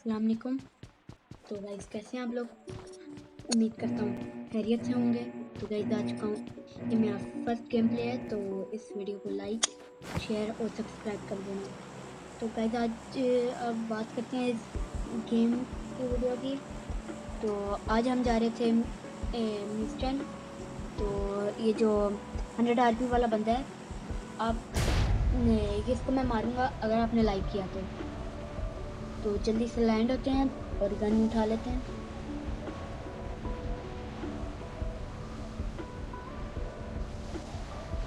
अस्सलाम वालेकुम। तो गाइस कैसे हैं आप लोग? उम्मीद करता हूँ खैरियत से होंगे। तो गाइस आ चुका हूँ, ये मेरा फर्स्ट गेम प्ले है, तो इस वीडियो को लाइक शेयर और सब्सक्राइब कर देना। तो गाइस आज अब बात करते हैं इस गेम की वीडियो की। तो आज हम जा रहे थे मिस्टन। तो ये जो 100 RP वाला बंदा है, आप इसको मैं मारूंगा अगर आपने लाइक किया तो जल्दी से लैंड होते हैं और गन उठा लेते हैं।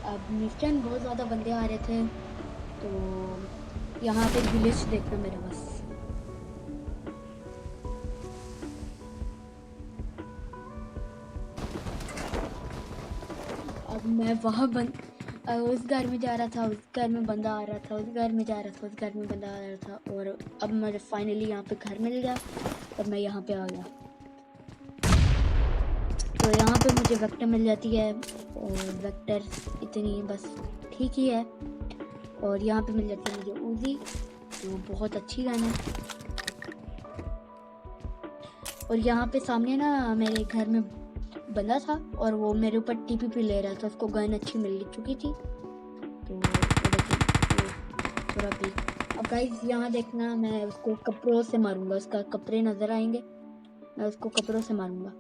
अब मिस्टन बहुत ज़्यादा बंदे आ रहे थे, तो यहाँ पे ग्लिच देखना मेरा बस। अब मैं वहाँ उस घर में जा रहा था, उस घर में बंदा आ रहा था, उस घर में जा रहा था, उस घर में बंदा आ रहा था, और अब मुझे फाइनली यहाँ पे घर मिल गया और मैं यहाँ पे आ गया। तो यहाँ पे मुझे वेक्टर मिल जाती है, और वेक्टर इतनी बस ठीक ही है। और यहाँ पे मिल जाती है मुझे उजी, जो बहुत अच्छी गन है। और यहाँ पे सामने ना मेरे घर में बंदा था और वो मेरे ऊपर टीपीपी ले रहा था, उसको गन अच्छी मिल चुकी थी। तो थोड़ा भी अब गाइस यहाँ देखना, मैं उसको कपड़ों से मारूंगा, उसका कपड़े नज़र आएंगे, मैं उसको कपड़ों से मारूंगा।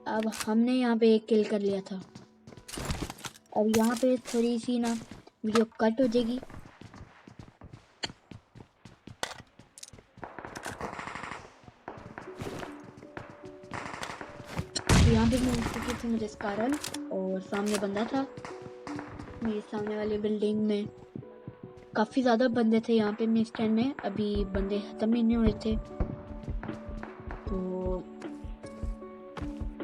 अब हमने यहाँ पे एक किल कर लिया था। अब यहाँ पे थोड़ी सी ना वीडियो कट हो जाएगी। यहाँ पे मिल चुकी थी मुझे स्कारल, और सामने बंदा था मेरे सामने वाली बिल्डिंग में। काफ़ी ज़्यादा बंदे थे यहाँ पे मेरे स्टैंड में, अभी बंदे ख़त्म ही नहीं हुए थे। तो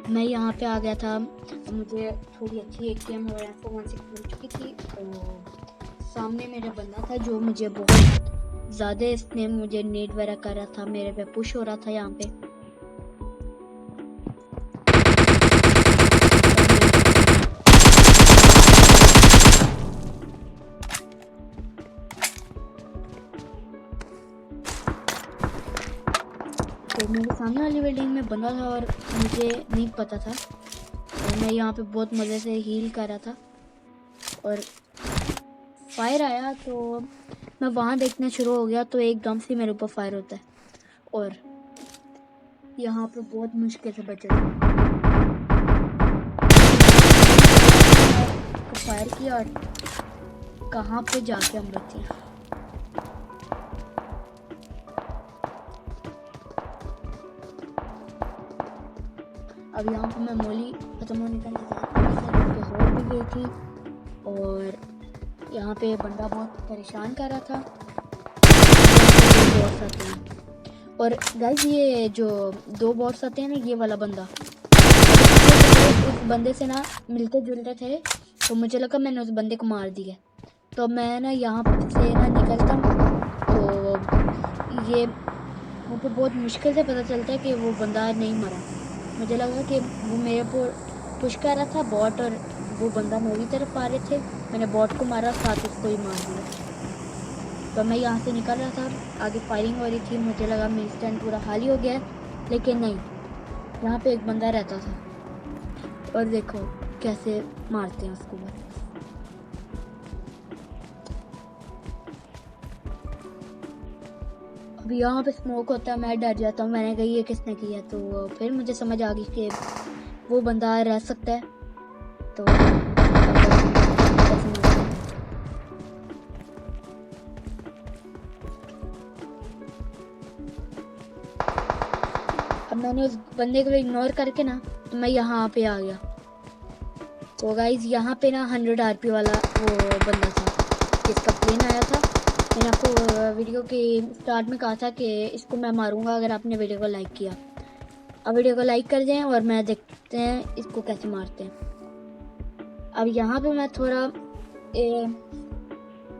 मैं यहाँ पे आ गया था, मुझे थोड़ी अच्छी एक गेम हो रहा 416 मिल चुकी थी। तो सामने मेरा बंदा था जो मुझे बहुत ज़्यादा, इसने मुझे नेट वगैरह कर रहा था, मेरे पे पुश हो रहा था यहाँ पे। तो मेरे सामने वाली बिल्डिंग में बंदा था और मुझे नहीं पता था, और मैं यहाँ पे बहुत मज़े से हील कर रहा था, और फायर आया तो मैं वहाँ देखना शुरू हो गया। तो एकदम से मेरे ऊपर फायर होता है और यहाँ पे बहुत मुश्किल से बचे थे। फायर किया और कहाँ पे जाके हम बचे। अब यहाँ पे मैं मोली खत्म होने का इंतजार हो भी गई थी, और यहाँ पे बंदा बहुत परेशान कर रहा था। बॉस आते हैं, और गाइस ये जो 2 बॉस आते हैं ना, ये वाला बंदा उस बंदे से ना मिलते जुलते थे, तो मुझे लगा मैंने उस बंदे को मार दिया। तो मैं ना यहाँ से ना निकलता हूँ, तो ये मुझे बहुत मुश्किल से पता चलता है कि वो बंदा नहीं मरा। मुझे लगा कि वो मेरे को पुश कर रहा था बॉट, और वो बंदा मेरी तरफ आ रहे थे, मैंने बॉट को मारा, साथ उसको ही मार दिया। तो मैं यहाँ से निकल रहा था, आगे फायरिंग हो रही थी, मुझे लगा मेरा स्टैंड पूरा खाली हो गया है, लेकिन नहीं, यहाँ पे एक बंदा रहता था, और देखो कैसे मारते हैं उसको बस। अब यहाँ पे स्मोक होता है, मैं डर जाता हूँ, मैंने कहा ये किसने किया। तो फिर मुझे समझ आ गई कि वो बंदा रह सकता है। तो अब मैंने उस बंदे को इग्नोर करके ना, तो मैं यहाँ पे आ गया। तो गाइज यहाँ पे ना 100 RP वाला वो बंदा था जिसका प्लेन आया था। मैंने आपको वीडियो के स्टार्ट में कहा था कि इसको मैं मारूंगा अगर आपने वीडियो को लाइक किया। अब वीडियो को लाइक कर दें और मैं देखते हैं इसको कैसे मारते हैं। अब यहाँ पे मैं थोड़ा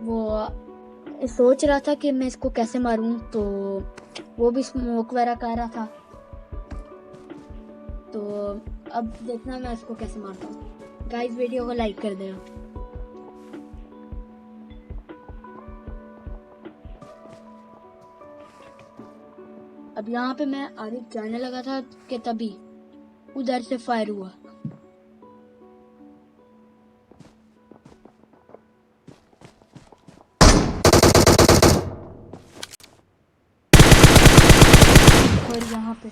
वो सोच रहा था कि मैं इसको कैसे मारूं, तो वो भी स्मोक वगैरह कर रहा था। तो अब देखना मैं इसको कैसे मारता हूँ। गाइस वीडियो को लाइक कर देना। अब यहाँ पे मैं आगे जाने लगा था कि तभी उधर से फायर हुआ। और यहाँ पे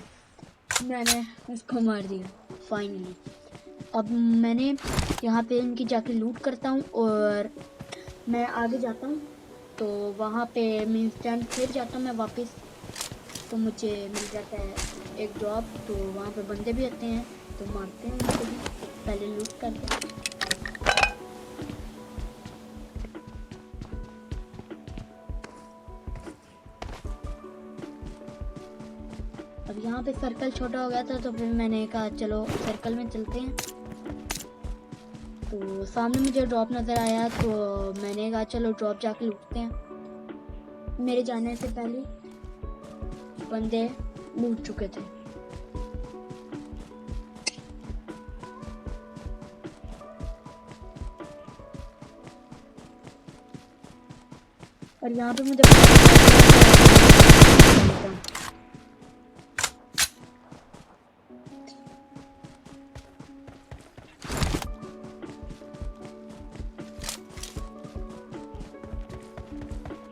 मैंने उसको मार दिया फाइनली। अब मैंने यहाँ पे इनकी जाके लूट करता हूँ और मैं आगे जाता हूँ। तो वहाँ पे मैं इंस्टेंट फिर जाता हूँ मैं वापस, तो मुझे मिल जाता है एक ड्रॉप। तो वहाँ पे बंदे भी आते हैं तो मारते हैं उनको भी, पहले लूट करते हैं। अब यहाँ पे सर्कल छोटा हो गया था तो फिर मैंने कहा चलो सर्कल में चलते हैं। तो सामने मुझे ड्रॉप नज़र आया तो मैंने कहा चलो ड्रॉप जाके लूटते हैं। मेरे जाने से पहले बंदे लूट चुके थे। और यहाँ पे मुझे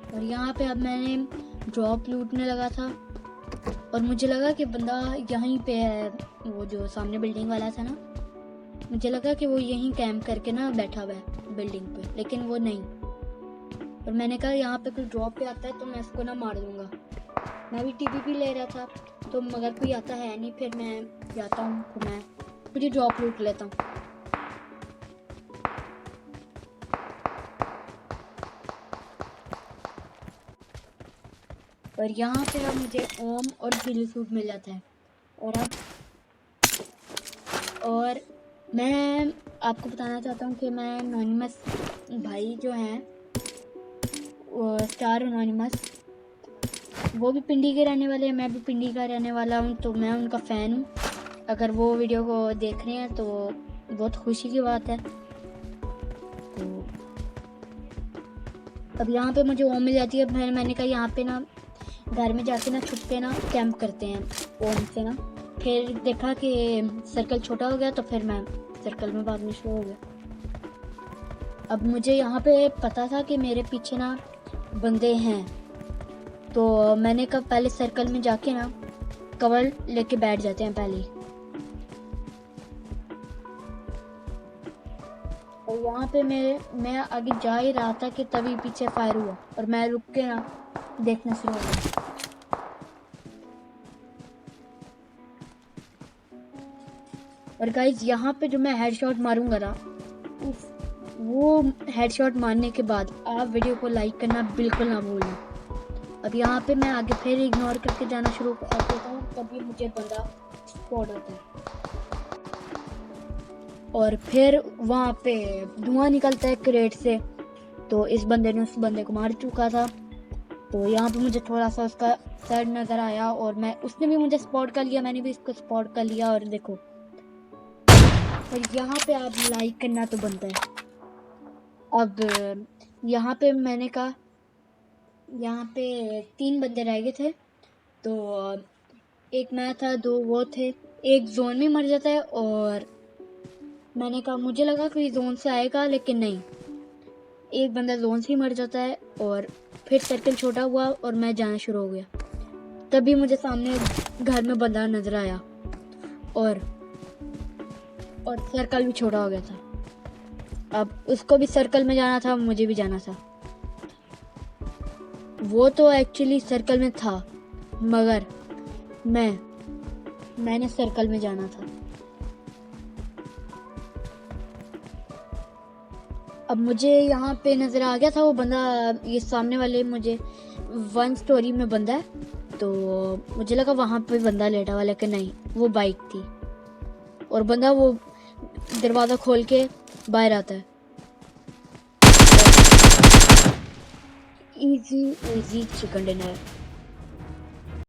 और यहाँ पे अब मैंने ड्रॉप लूटने लगा था और मुझे लगा कि बंदा यहीं पे है, वो जो सामने बिल्डिंग वाला था ना, मुझे लगा कि वो यहीं कैंप करके ना बैठा हुआ है बिल्डिंग पे, लेकिन वो नहीं। और मैंने कहा यहाँ पे कोई ड्रॉप पे आता है तो मैं इसको ना मार दूंगा। मैं भी टीपीपी ले रहा था तो मगर कोई आता है नहीं, फिर मैं जाता हूँ तो मैं मुझे ड्रॉप लूट लेता हूँ। और यहाँ पे अब मुझे ओम और बिली सूट मिल जाता है। और मैं आपको बताना चाहता हूँ कि मैं एनोनिमस भाई जो हैं, स्टार एनोनिमस, वो भी पिंडी के रहने वाले हैं, मैं भी पिंडी का रहने वाला हूँ, तो मैं उनका फ़ैन हूँ। अगर वो वीडियो को देख रहे हैं तो बहुत खुशी की बात है। तो अब यहाँ पे मुझे ओम मिल जाती है। मैंने कहा यहाँ पे ना घर में जाके ना छुप के ना कैंप करते हैं ओम से ना। फिर देखा कि सर्कल छोटा हो गया तो फिर मैं सर्कल में भागना शुरू हो गया। अब मुझे यहाँ पे पता था कि मेरे पीछे ना बंदे हैं, तो मैंने कहा पहले सर्कल में जाके ना कवर लेके बैठ जाते हैं पहले। और वहाँ पे मैं आगे जा ही रहा था कि तभी पीछे फायर हुआ और मैं रुक के ना देखना शुरू हो गया। और गाइस यहाँ पे जो मैं हेडशॉट मारूंगा ना, वो हेडशॉट मारने के बाद आप वीडियो को लाइक करना बिल्कुल ना भूलना। अब यहाँ पे मैं आगे फिर इग्नोर करके जाना शुरू कर देता हूँ, तभी मुझे बंदा स्पॉट होता है। और फिर वहाँ पे धुआं निकलता है क्रेट से, तो इस बंदे ने उस बंदे को मार चुका था। तो यहाँ पे मुझे थोड़ा सा उसका सर नज़र आया और उसने भी मुझे स्पॉट कर लिया, मैंने भी इसको स्पॉट कर लिया। और देखो, और यहाँ पे आप लाइक करना तो बनता है। अब यहाँ पे मैंने कहा यहाँ पे 3 बंदे रह गए थे, तो एक मैं था, 2 वो थे, एक जोन में मर जाता है। और मैंने कहा मुझे लगा कोई जोन से आएगा, लेकिन नहीं, एक बंदा जोन से ही मर जाता है। और फिर सर्कल छोटा हुआ और मैं जाना शुरू हो गया। तभी मुझे सामने घर में बंदा नजर आया और सर्कल भी छोटा हो गया था। अब उसको भी सर्कल में जाना था, मुझे भी जाना था। वो तो एक्चुअली सर्कल में था, मगर मैंने सर्कल में जाना था। अब मुझे यहाँ पे नज़र आ गया था वो बंदा, ये सामने वाले मुझे 1 स्टोरी में बंदा है, तो मुझे लगा वहाँ पे बंदा लेटा हुआ, लेकिन नहीं, वो बाइक थी। और बंदा वो दरवाज़ा खोल के बाहर आता है। Easy chicken dinner.